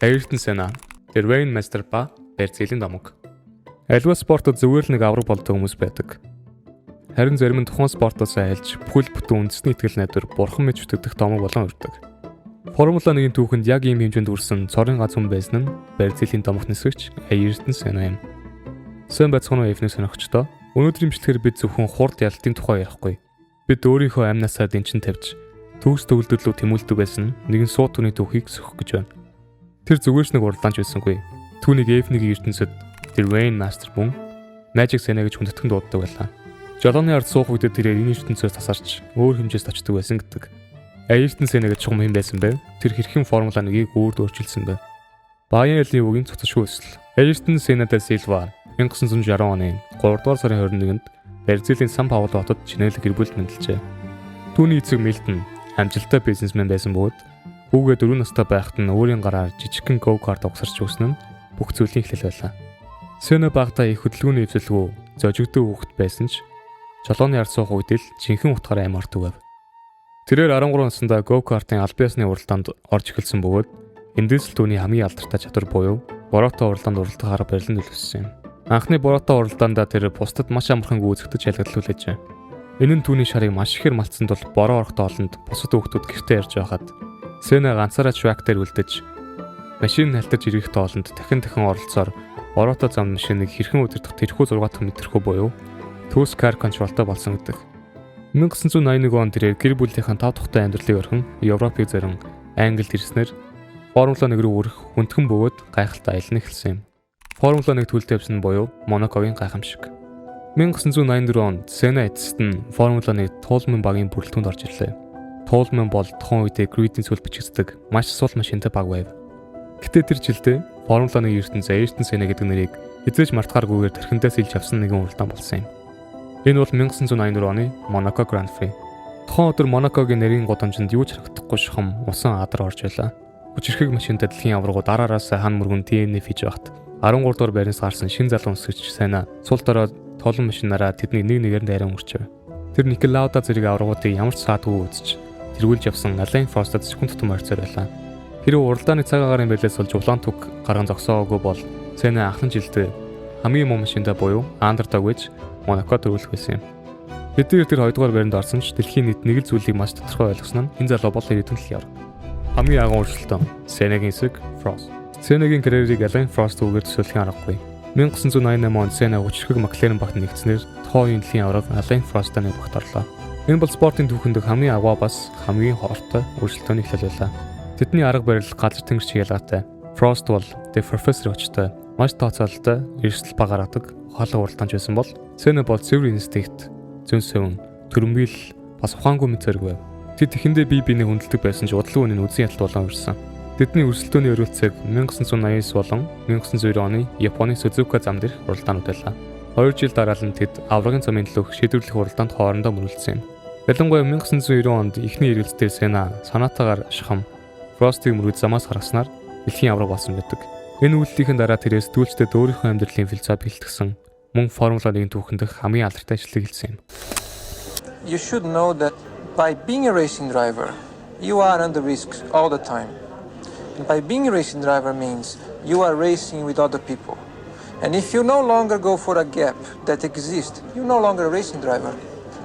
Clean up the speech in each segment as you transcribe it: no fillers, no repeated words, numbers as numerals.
Ayrton Senna, The Rainmaster ба Барьцаалийн домог. Аливаа спортод зүгээр л нэг авраг болдог хүмүүс байдаг. Харин зарим нь тухайн спортоос айлж бүхэл бүтэн үндэсний итгэл найдвар бурхан мэд чөтгдөх домог болон урьдаг. Формула 1-ийн түүхэнд яг ийм хэмжээнд хүрсэн цорын гац хүн байсан нь Барьцаалийн домог нисгэгч Ayrton Senna юм. Сайн байцгаана уу эвнэ сонирхчдоо. Өнөөдрийн бичлэгээр бид зөвхөн хурд ялалтын тухай ярихгүй. Бид өөрийнхөө амнасаа дэнчин тавьж төгс төгөлдөд рүү тэмүүлдэг байсан нэгэн суу түүний түүхийг сөхөх гэж байна. Тэр зүгээр ч нэг уралдаанч байсангүй. Түүнийг F1-ийн ертөнцид The Rainmaster мөн Magic Senna гэж хүндэтгэн дууддаг байлаа. Жолооны ард суух үедээ тэрээр энэ ертөнцөөс тасарч өөр хэмжээс очдог байсан гэдэг. Ayrton Senna гэж чухам юм байсан бэ? Тэр хэрхэн Формула 1-ийг өөрөөр өөрчилсөн бэ? Баян ялын үгийн цоцошгүй өсөл. Ayrton Senna da Silva 1960 оны 3 дугаар сарын 21-нд Барьцаалийн Сан Пауло хотод чинэлэг гэр бүл мэндэлжээ. Түүний эцэг Милтон амжилттай бизнесмен байсан бөгөөд хүүгээ 4 настай байхад нь өөрийн гараар жижигхэн go-kart угсарч өгсөн нь бүх зүйлийн эхлэл байлаа. Senna багтаа их хөдөлгөөний эвсэлгүй зожигдсон хүүхэд байсан ч жолооны ард суух үед л жинхэнэ утгаараа амар түгэв. Тэрээр 13 наснда go-kart-ын албан ёсны уралдаанд орж эхэлсэн бөгөөд эндээс л түүний хамгийн алдартай чадвар буюу бороотой уралдаанд уралдах арга барил нь нөлөөлсөн юм. Анхны бороотой уралдаандаа тэр бусдад маш амархан гүйцэтгэж ялгадлуулжээ. Энэ нь түүний шарыг маш ихээр малтсан тул бороо орохтой олонд бусад хүүхдүүд гэртээ ярьж байхад Senna ганцаараа track дээр үлдэж машин халтарч ирэхтэй олонд дахин оролцоор бороотой зам машиныг хэрхэн удирдах тэрхүү 6 дахь мэдрэхүү буюу Tools Car Control-тай болсон гэдэг. 1981 он тэрээр гэр бүлийнхэн 5 дахьтай амьдралыг орхин Европыг зорин Англид ирснээр Формула 1 рүү өрөх хүндхэн бөгөөд гайхалтай аялна эхэлсэн юм. Формула 1 төлөвт явсан буюу Монакогийн гайхамшиг. 1984 онд Senna эцэст нь Формула 1 Toleman багийн бүрэлдэхүүнд орж ирлээ. Toleman бол тухайн үедээ гридийн сүл бичигддэг маш сул машинтай баг байв. Гэтэ тэр жилдээ Формула 1 ертөнцийн Ayrton Senna гэдэг нэрийг эзэж мартахааргүйгээр тэрхэндээс илж авсан нэгэн уралдаан болсон юм. Энэ бол 1984 оны Monaco Grand Prix. Тухайн өдөр Монакогийн нарийн гудамжинд юу ч харагдахгүй шахам усан адар орж байлаа. Хүчирхэг машинтай дэлхийн аваргууд араараас хан мөргөн DNF хийж багт 13 дугаар байрнаас гарсан шин залуу өсгч Senna сул дорой толон машинаараа тэдний нэг нэгээр дайран өрчөв. Тэр Николауда зэрэг аваргуудыг ямар ч саадгүй үзэж тэргүүлж явсан Alain Prostад секунд тутам ойрцоор байлаа. Хэрэв уралдааны цаг агаарын байлаас болж улаан түг гарган зогсоогүй бол Senna анхны жилдээ хамгийн муу машинтай буюу Underdog гэж Монакод төрүүлэх байсан юм. Хэдийгээр тэр 2 дугаар байранд орсон ч дэлхийн нийт нэг л зүйлийг маш тодорхой ойлгосон нь энэ залуу бол ирээдүйн л явна. Хамгийн агуу өрсөлдөөн Senna-гийн эсрэг Prost. Senna-гийн карьерийг Alain Prost үгээр төсөөлөх аргагүй. 1988 онд Senna хүчирхэг McLaren багт нэгдснээр тухайн дэлхийн аварга Alain Prost-аны багт орлоо. Энэ бол спортын түүхэнд хамгийн агуу бас хамгийн хортой өрсөлдөөний эхлэл байлаа. Тэдний арга барил газар тэнгэр шиг ялгаатай. Prost бол The Professor очтой маш тооцоололтой эрсдэл баг гаргадаг хоолой уралдаанч байсан бол Senna бол цэвэр инстинкт, зөн сөвөн, төрөмгөл бас ухаангүй мэд зэрэг байв. Тэд ихэндээ бие биенийг хүндэлдэг байсан ч удлын үнийн үзэн ядал болон ирсэн. Тэдний өрсөлдөөний өрөөлцөг 1989 болон 1990 оны Японы Сузука зам дээрх уралдаанууд байлаа. 2 жил дараа нь тэд аврагын замын төлөөх шийдвэрлэх уралдаанд хоорондоо мөрөлдсөн юм. Ялангуяа 1990 онд ихний эргэлзээр Senna санаатаагаар шахам Prost-ийг мөрөд замаас гаргаснаар дэлхийн авраг болсон байдаг. Энэ үйлдлийн дараа тэрээс дүүлжтэй өөрийнхөө амьдралын философи бэлтгэсэн мөн Формула 1-ийн түүхэнд хамгийн алдартай ажлыг хэлсэн юм. You should know that by being a racing driver, you are under risk all the time. And by being a racing driver means you are racing with other people. And if you no longer go for a gap that exists, you're no longer a racing driver.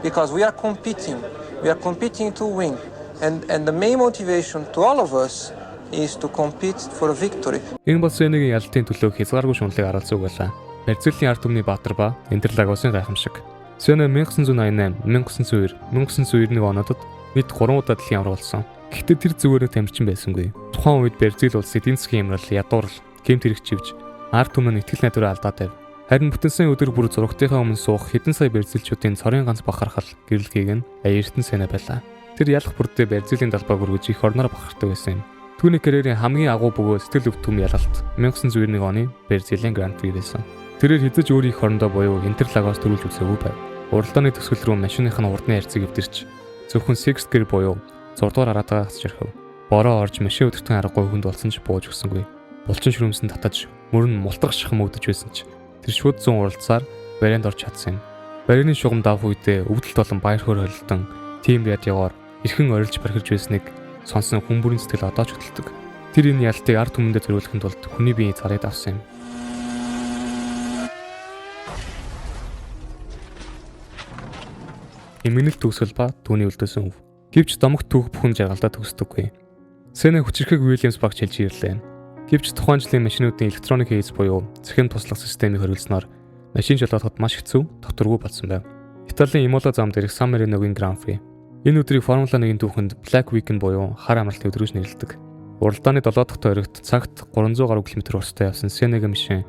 Because we are competing to win. And the main motivation to all of us is to compete for a victory. Энэ бол Senna-гийн ялалтын төлөө хязгааргүй шунлыг харуулсан үг байлаа. Барьцаалийн ард түмний Баатар ба Интерлагосын гайхамшиг. Senna 1988, 1992, 1991 онуудад бид 3 удаа дэлхийн аварга болсон. Гэхдээ тэр зүгээр нэг тамирчин байсангүй. Тухайн үед Барьцаал улс эдийн засгийн хямрал, ядуурл, гэмт хэрэг чивж, ард түмний итгэл найдвараа алдаад байв. Харин бүтэнсэн өдөр бүр зургатынхаа өмнө суух хэдэн сая барьцаалчдын цорын ганц бахархал гэрэлхийг нь Ayrton Senna байлаа. Тэр ялах бүрдээ Барьцаалийн талбайг өргөж их орноор бахархдаг байсан юм. Түүний карьерийн хамгийн агуу бөгөөд сэтгэл өвтөм ялалт 1991 оны Барьцаалийн Grand Prix байсан. Тэрээр хэзэж өөрийн их орондоо буюу Интерлагоос төрүүлж үзээгүй байв. Уралдааны төсвөл рүү машиныхын урдны харьцыг эвдэрч зөвхөн 6 гэр буюу 6 дугаар араатаа хасч ирхэв. Бороо орж машин өдөртөн аргагүй хүнд болсон ч бууж өгсөнгүй. Булчин шүрмсэн татаж мөрөн мултах шахам өгдөж байсан ч тэр шууд зүүн уралцаар барианд орж чадсан юм. Барины шугам давх үедээ өвдөлт болон баяр хөөр холилдон тим радиогоор эрхэн орилж бархирж байсныг сонсон хүн бүрийн сэтгэл одоо ч хөдөлдөг. Тэр энэ ялтыг ард түмэндээ зориулахын тулд хүний биеийг зарайд авсан юм. Эмгэнэл төгсгөл ба түүний үлдээсэн өв. Гэвч домогт түүх бүхэн жаргалдаа төгсдөггүй. Сенэ хүчирхэг Уильямс багч хэлж ирлээ. Гэвч тухайн жилийн машинуудын электроник хийц буюу цахим туслах системийг хориглосноор машин жолооход маш хэцүү, докторгүй болсон байв. Италийн Имола зам дээрх Сан Мариногийн Гран При. Энэ өдрийг Формула 1-ийн түүхэнд Black Weekend буюу хар амралтын өдөр гэж нэрлэдэг. Уралдааны 7 дахь тойрогт цагт 300 гаруй км хурцтай явсан Сенегийн машин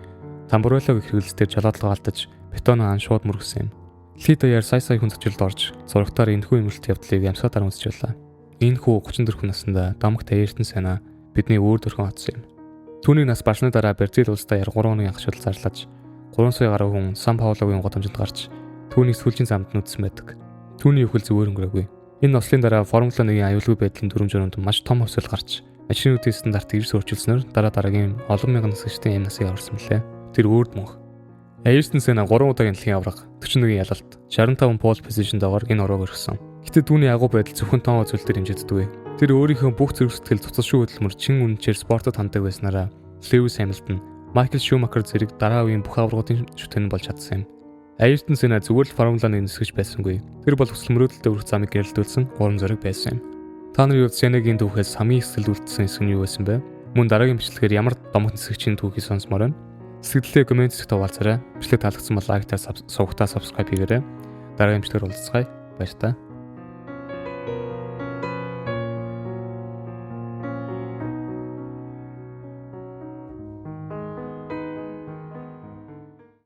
Тамбуреллог их хэрэглэлтээр жолоодлого алдаж бетоны хан шууд мөргсөн юм. Дэлхийд даяар сая хүн зочлолд орж зурагтаар энэхүү эмнэлт явдлыг ямсгаатаар үзэж байлаа. Энэхүү 34 хүн наснда Домогт Аyrton Senna бидний өөр дөрхөн атсан юм. Түүний нас барсны дараа Бразил улс даяар 3 оны ягшил зарлаж 3 сая гаруй хүн Сан Паулогийн годамжинд гарч түүний сүүлийн замд нүдсэн байдаг. Түүний өхөл зүгээр өнгөрөөгүй. Энэ нослын дараа Формула 1-ийн аюулгүй байдлын дүрм журманд маш том хувьсгал гарч машинуудын стандартыг эрс өөрчилснөөр дараагийн олон мянган нисгчдийн энэ насыг аварсан мөлий. Тэр өөрд мөнх. Ayrton Senna 3 удаагийн дэлхийн авраг, 41 ялалт, 65 pole position-дагаар энэ ороог өргөсөн. Гэтэ түүний агуу байдал зөвхөн тоон үзүүл дээр хэмжигддэггүй. Тэр өөрийнхөө бүх зэрэг сэтгэл цуцалшгүй хөдөлмөр чин үнэнчээр спортод ханддаг байснараа Lewis Hamilton, Michael Schumacher зэрэг дараа үеийн бүх аврагуудын шүтэн болж чадсан юм. Ayrton Senna зүгээр л Формула 1-ийн нисгэж байсангүй. Тэр бол хүсэл мөрөөдөлтөд өрөх замыг гэрэлтүүлсэн урам зориг байсан юм. Та нарын хувьд Senna-гийн түүхээс хамгийн ихсэлд үлдсэн хэсэг нь юу байсан бэ? Мөн дараагийн бичлэгээр ямар домогт нисгчийн түүхийг сонсомоор байна? Сэтгэлдээ комент хийх хуваалцаарай. Бичлэг таалагдсан бол лайктаар сувгатаа subscribe хийгээрэй. Дараагийн бичлэгээр уулзцгаая. Баяр та.